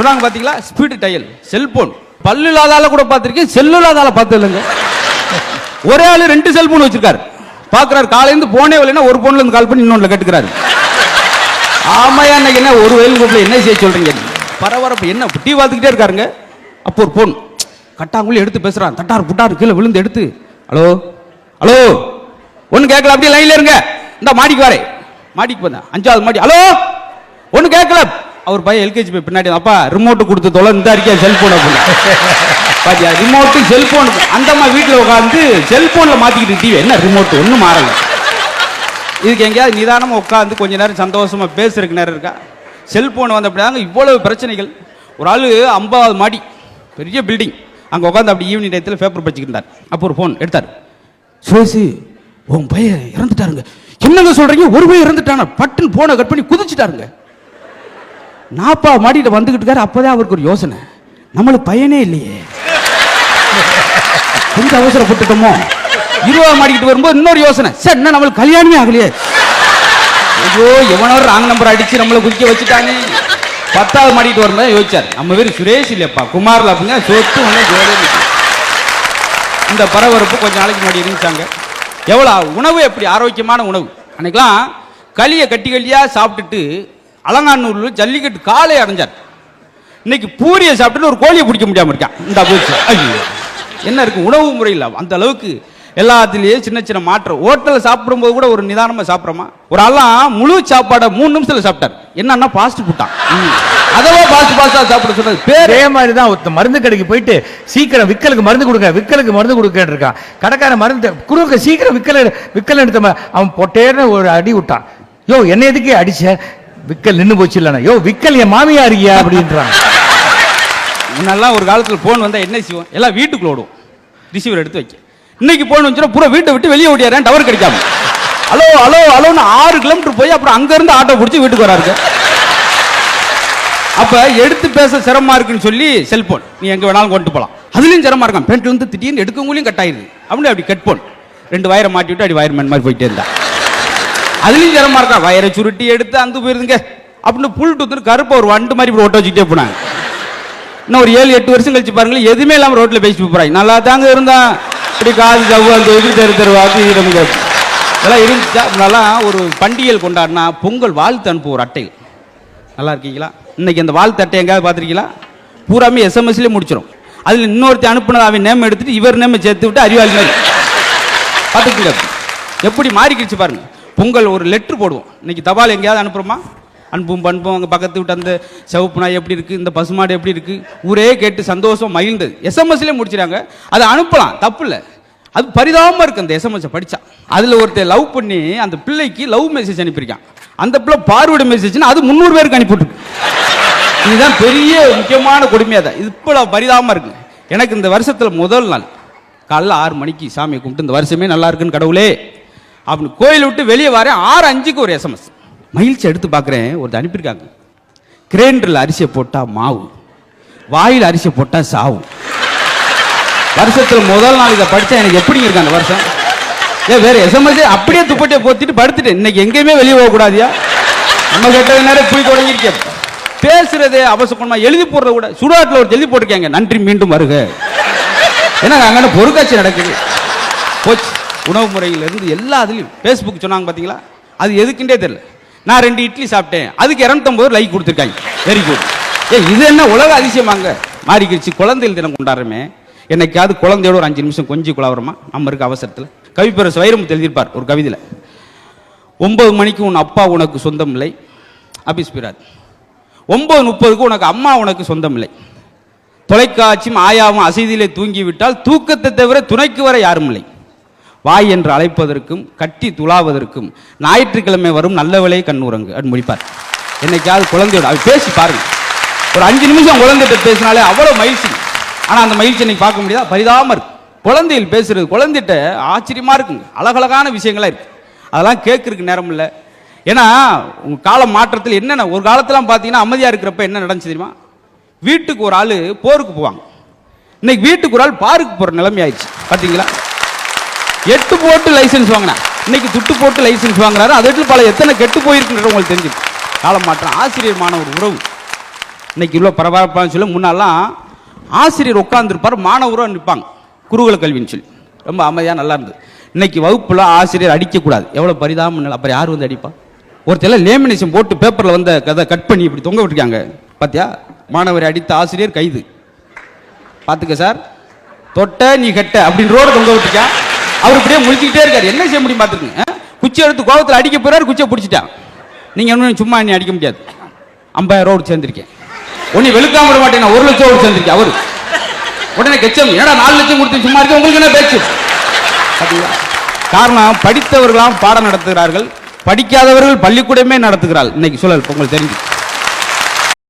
சொன்னாங்க பாத்தீங்களா, speed dial, cellphone. பல்லு இல்லாதால கூட பார்த்திருக்கேன், செல்லு இல்லாதால பார்த்தது இல்லைங்க. ஒரே ஆளு 2 செல்போன் வச்சிருக்காரு. பாக்குறாரு, காலையில போனே வரலைன்னா ஒரு போன்ல இருந்து கால் பண்ணி இன்னொன்னு கட்டுக்கிறாரு. ஆமையா, இன்னைக்கு என்ன ஒரு வயல் கூப்பிட என்ன செய்ய சொல்றீங்க? பரபரப்பு என்ன டீ பார்த்துக்கிட்டே இருக்காருங்க. அப்போ ஒரு போன் கட்டாங்குள்ளி எடுத்து பேசுறான். தட்டார் புட்டார் கீழே விழுந்து எடுத்து, ஹலோ ஹலோ, ஒன்னு கேட்கல, அப்படியே லைன்ல இருங்க, இந்த மாடிக்கு வரேன். மாடிக்கு வந்தேன், 5வது மாடி. ஹலோ, ஒன்னு கேட்கல. அவர் பையன் எல்கேஜி போய் பின்னாடி, அப்பா ரிமோட் கொடுத்து தொலை, இந்த அறிக்கை செல்போன் பாத்தியா, ரிமோட்டு செல்போன். அந்த அம்மா வீட்டில் உட்காந்து செல்போன்ல மாத்திக்கிட்டு டிவி, என்ன ரிமோட் ஒன்றும் மாறல. இதுக்கு எங்கேயாவது நிதானமா உட்காந்து கொஞ்ச நேரம் சந்தோஷமா பேசுறதுக்கு நேரம் இருக்கா? செல்போன் வந்த அப்படிதாங்க இவ்வளவு பிரச்சனைகள். ஒரு ஆளு 50வது மாடி பெரிய பில்டிங், அங்க உட்காந்து அப்படி ஈவினிங் டயத்தில் பேப்பர் படிச்சுக்கிட்டு இருந்தார். அப்போ ஒரு போன் எடுத்தார். சுரேஷ், உன் பையன் இறந்துட்டாருங்க. என்னங்க சொல்றீங்க? ஒரு பையன் இறந்துட்டான? பட்டுன்னு போனை கட் பண்ணி குதிச்சுட்டாருங்க. 40 மாடியில வந்துகிட்டு இருக்காரு. அப்பதான் அவருக்கு ஒரு யோசனை, நம்மளுக்கு பையனே இல்லையே, கொஞ்சம் அவசரப்பட்டுட்டோமோ. 20 மாடிக்கிட்டு வரும்போது இன்னொரு யோசனை, சார் என்ன நம்மளுக்கு கல்யாணமே ஆகலையே, ஐயோ எவனோ ராங் நம்பர் அடிச்சு நம்மளை குதிக்க வச்சுட்டானே. 10வது மாடிக்கிட்டு வரும்போது யோசிச்சார், நம்ம பேர் சுரேஷ் இல்லையப்பா, குமார்ல அப்படிங்க சொத்து ஒன்று ஜோடி. இந்த பரபரப்பு கொஞ்ச நாளைக்கு முன்னாடி இருந்துச்சாங்க. எவ்வளவு உணவு, எப்படி ஆரோக்கியமான உணவு. அன்னைக்கெல்லாம் களியை கட்டி களியா சாப்பிட்டுட்டு அலங்காநல்லூர்ல ஜல்லிக்கட்டு காலை அடைஞ்சார். இன்னைக்கு பூரியை சாப்பிட்டு ஒரு கோழியை பிடிக்க முடியாம இருக்கான். இந்த போச்சு, என்ன இருக்கு உணவு முறையில் அந்த அளவுக்கு எல்லாத்துலயும் சின்ன சின்ன மாற்றம். ஹோட்டலில் சாப்பிடும்போது கூட ஒரு நிதானமா சாப்பிட்றோமா? ஒரு ஆளாம் முழு சாப்பாடை 3 நிமிஷத்துல சாப்பிட்டார். என்னன்னா பாஸ்ட் ஃபுட்டான், அதவா பாஸ்டா சாப்பிட சொன்னது. பேரே மாதிரி தான் ஒருத்த மருந்து கடைக்கு போயிட்டு சீக்கிரம் விக்கலுக்கு மருந்து கொடுங்க, விக்கலுக்கு மருந்து கொடுக்க இருக்கான். கடைக்கார மருந்து கொடுக்க சீக்கிரம் விக்கல் எடுத்த அவன் பொட்டேன்னு ஒரு அடி விட்டான். யோ என்ன எதுக்கு அடிச்ச? விக்கல் நின்று போச்சு இல்லைனா? யோ விக்கல் என் மாமியா இருக்கியா அப்படின்றான். முன்னெல்லாம் ஒரு காலத்தில் போன் வந்தா என்ன செய்வோம், எல்லாம் வீட்டுக்குள்ள ஓடும் ரிசீவர் எடுத்து வைக்க. இன்னைக்கு போன் வந்துச்சுன்னா பூரா வீட்டை விட்டு வெளியே ஓடியாரன், டவர் கிடைக்காம. ஹலோ ஹலோ ஹலோன்னு 6 கிலோமீட்டர் போய் அப்புறம் அங்க இருந்து ஆட்டோ பிடிச்சி வீட்டுக்கு வராரு. அப்ப எடுத்து பேச சிரமமா இருக்குன்னு சொல்லி செல்போன் நீ எங்க வேணாலும் கொண்டு போலாம். அதுலயும் சிரமமா இருக்கான். பேண்ட்ல இருந்து திடீர்னு எடுக்கவங்களையும் கட் ஆயிருது. அப்படி கட் போன் 2 வயரை மாட்டி விட்டு அடி வயர்மேன் மாதிரி போயிட்டே இருந்தா. அதுலயும் சிரமமா இருக்கா. வயரை சுருட்டி எடுத்து அந்த போயிருந்துங்க அப்படின்னு புல் டூத்து கருப்ப ஒரு வண்டு மாதிரி இப்படி ஓட்ட வச்சுக்கிட்டே போனாங்க. இன்னும் ஒரு 7-8 வருஷம் கழிச்சு பாருங்களேன், எதுவுமே இல்லாம ரோட்ல பேசிட்டு போறாங்க. நல்லா தாங்க இருந்தா இப்படி காது ஜவ்வால் தெருவாக்கு இதெல்லாம் இருந்துச்சா? நல்லா ஒரு பண்டிகை கொண்டாடினா பொங்கல் வாழ்த்து அனுப்பு ஒரு அட்டை. நல்லா இருக்கீங்களா? இன்னைக்கு அந்த வாழ்த்து அட்டை எங்காவது பார்த்துருக்கீங்களா? பூராமே SMS முடிச்சிடும். அதுல இன்னொருத்தி அனுப்புனது அவன் நேம் எடுத்துட்டு இவர் நேம் சேர்த்து விட்டு அறிவாளி மாதிரி பார்த்துக்கீங்க. எப்படி மாறிக்கிடுச்சு பாருங்க. பொங்கல் ஒரு லெட்ரு போடுவோம். இன்னைக்கு தபால் எங்கேயாவது அனுப்புறோமா? அனுப்பும் பண்போம். அங்கே பக்கத்து விட்டு அந்த சிவப்பு நாய் எப்படி இருக்கு, இந்த பசுமாடு எப்படி இருக்கு, ஊரே கேட்டு சந்தோஷம் மகிழ்ந்தது. SMS முடிச்சிடாங்க. அதை அனுப்பலாம், தப்பு இல்லை. அது பரிதாபமா இருக்கு அந்த SMS படிச்சா. அதுல ஒருத்தர் லவ் பண்ணி அந்த பிள்ளைக்கு லவ் மெசேஜ் அனுப்பியிருக்கான். அந்த பிள்ளை பார்வர்டு மெசேஜ் அது 300 பேருக்கு அனுப்பிவிட்டு. இதுதான் பெரிய முக்கியமான கொடுமையா தான். இது இப்போ பரிதாபமா இருக்கு. எனக்கு இந்த வருஷத்துல முதல் நாள் காலைல 6 மணிக்கு சாமியை கும்பிட்டு இந்த வருஷமே நல்லா இருக்குன்னு கடவுளே அப்படின்னு கோயில் விட்டு வெளியே வரேன். 6:05 ஒரு SMS மகிழ்ச்சி எடுத்து பார்க்குறேன். ஒரு அனுப்பியிருக்காங்க, கிரைண்டரில் அரிசியை போட்டா மாவு, வாயில் அரிசியை போட்டா சாவு. வருஷத்துல முதல் நாள் இதை படிச்சா எனக்கு எப்படி இருக்கு அந்த வருஷம்? வேற SMS அப்படியே துப்பட்டியை போத்திட்டு படுத்துட்டேன். இன்னைக்கு எங்கேயுமே வெளியே போகக்கூடாதியா? நம்ம கேட்டது நேரம் இப்படி தொடங்கிருக்கேன். பேசுறதே அவசரமா எழுதி போடுறத கூட சுடாட்டில் ஒரு எழுதி போட்டிருக்காங்க, நன்றி மீண்டும் வருக. ஏன்னா அங்கே பொருட்காட்சி நடக்குது. போச்சு உணவு முறையிலிருந்து எல்லாத்துலையும். ஃபேஸ்புக் சொன்னாங்க பார்த்தீங்களா, அது எதுக்குன்றே தெரியல. நான் 2 இட்லி சாப்பிட்டேன், அதுக்கு 250 லைக் கொடுத்துருக்காங்க. Very good. இது என்ன உலக அதிசயமாங்க மாறிக்கிடுச்சு. குழந்தைகள் தினம் கொண்டாடுறமே, என்னைக்காவது குழந்தையோட ஒரு 5 நிமிஷம் கொஞ்சம் குழாவரமா நம்ம இருக்க அவசரத்தில். கவிப்பேரசு வைரமுத்து எழுதியிருப்பார் ஒரு கவிதையில், 9 மணிக்கு உன் அப்பா உனக்கு சொந்தம் இல்லை ஆபீஸ் போயிடாது, 9:30 உனக்கு அம்மா உனக்கு சொந்தம் இல்லை, தொலைக்காட்சியும் ஆயாவும் அசைதியிலே தூங்கிவிட்டால் தூக்கத்தை தவிர துணைக்கு வர யாரும் இல்லை, வாய் என்று அழைப்பதற்கும் கட்டி துளாவதற்கும் ஞாயிற்றுக்கிழமை வரும் நல்ல விலை கண்ணுறங்கு அப்படின்னு முடிப்பார். என்னைக்காவது குழந்தையோட அவர் பேசி பாருங்க. ஒரு 5 நிமிஷம் குழந்தைகிட்ட பேசினாலே அவ்வளவு மகிழ்ச்சி. ஆனால் அந்த மகிழ்ச்சி இன்னைக்கு பார்க்க முடியாதா? பரிதாபமா இருக்கு. குழந்தைகள் பேசுறது குழந்தைகிட்ட ஆச்சரியமா இருக்குங்க. அழகழகான விஷயங்களா இருக்கு. அதெல்லாம் கேட்கறதுக்கு நேரம் இல்லை. ஏன்னா உங்க கால மாற்றத்தில் என்னென்ன ஒரு காலத்துல பார்த்தீங்கன்னா அமைதியா இருக்கிறப்ப என்ன நடந்துச்சு தெரியுமா? வீட்டுக்கு ஒரு ஆள் போருக்கு போவாங்க. இன்னைக்கு வீட்டுக்கு ஒரு ஆள் பாருக்கு போற நிலைமை ஆயிடுச்சு. பார்த்தீங்களா? 8 போட்டு லைசன்ஸ் வாங்கினா இன்னைக்கு துட்டு போட்டு லைசன்ஸ் வாங்குறாரு. அது பல எத்தனை கெட்டு போயிருக்குன்றது உங்களுக்கு தெரிஞ்சு. காலம் மாற்றம். ஆசிரியர் மாணவர் உறவு இன்னைக்கு இவ்வளோ பரபரப்பான்னு சொல்லி முன்னாலாம் ஆசிரியர் உட்காந்துருப்பார், மாணவரும் நிற்பாங்க, குருகுல கல்வின்னு சொல்லி ரொம்ப அமைதியாக நல்லா இருந்தது. இன்னைக்கு வகுப்புல ஆசிரியர் அடிக்கக்கூடாது, எவ்வளோ பரிதாபம். அப்புறம் யார் வந்து அடிப்பா? ஒருத்தர் லேமினேஷன் போட்டு பேப்பரில் வந்த கதை கட் பண்ணி இப்படி தொங்க விட்டுருக்காங்க பார்த்தியா? மாணவரை அடித்த ஆசிரியர் கைது. பார்த்துக்க சார், தொட்ட நீ கட்ட அப்படின்னு ரோடு தொங்க விட்டுருக்கா. அவர் இப்படியே முடிச்சுக்கிட்டே இருக்காரு, என்ன செய்ய முடியும் பார்த்துருங்க. குச்சி எடுத்து கோபத்தில் அடிக்க போறாரு, குச்சியை பிடிச்சிட்டான். நீங்கள் இன்னும் சும்மா நீ அடிக்க முடியாது, 50,000 ரோடு சேர்ந்திருக்கேன், ஒன்னு வெளுக்காம விட மாட்டேன், 1 லட்சம் ரோடு சேர்ந்திருக்கேன். அவரு உடனே கெச்சம், ஏன்னா 4 லட்சம் கொடுத்து சும்மா இருக்க, உங்களுக்கு என்ன பேச்சு? காரணம், படித்தவர்களாம் பாடம் நடத்துகிறார்கள், படிக்காதவர்கள் பள்ளிக்கூடமே நடத்துகிறார்கள். இன்னைக்கு சூழல் உங்களுக்கு தெரிஞ்சு.